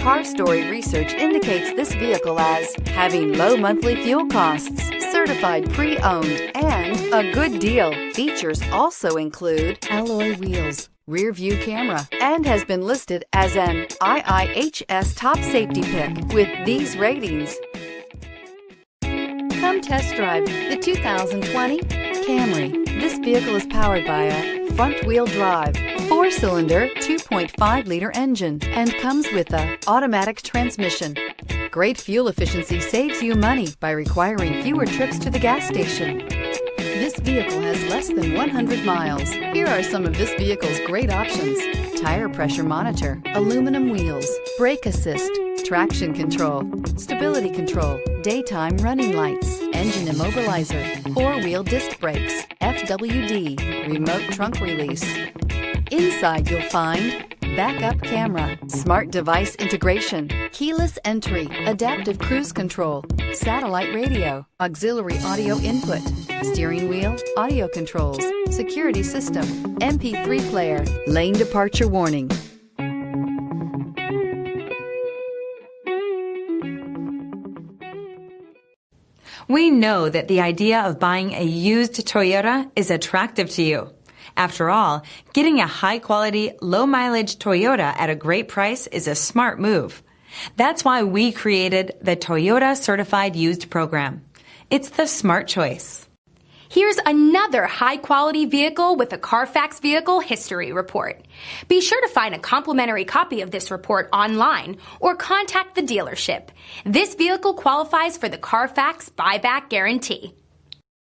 Car Story research indicates this vehicle as having low monthly fuel costs, certified pre-owned, and a good deal. Features also include alloy wheels, rear view camera, and has been listed as an IIHS top safety pick with these ratings. Come test drive the 2020 Camry. This vehicle is powered by a front-wheel drive, 4-cylinder, 2.5-liter engine, and comes with an automatic transmission. Great fuel efficiency saves you money by requiring fewer trips to the gas station. This vehicle has less than 100 miles. Here are some of this vehicle's great options: tire pressure monitor, aluminum wheels, brake assist, traction control, stability control, daytime running lights, engine immobilizer, 4-wheel disc brakes, FWD, remote trunk release. Inside you'll find backup camera, smart device integration, keyless entry, adaptive cruise control, satellite radio, auxiliary audio input, steering wheel audio controls, security system, MP3 player, lane departure warning. We know that the idea of buying a used Toyota is attractive to you. After all, getting a high-quality, low-mileage Toyota at a great price is a smart move. That's why we created the Toyota Certified Used program. It's the smart choice. Here's another high-quality vehicle with a Carfax Vehicle History Report. Be sure to find a complimentary copy of this report online or contact the dealership. This vehicle qualifies for the Carfax Buyback Guarantee.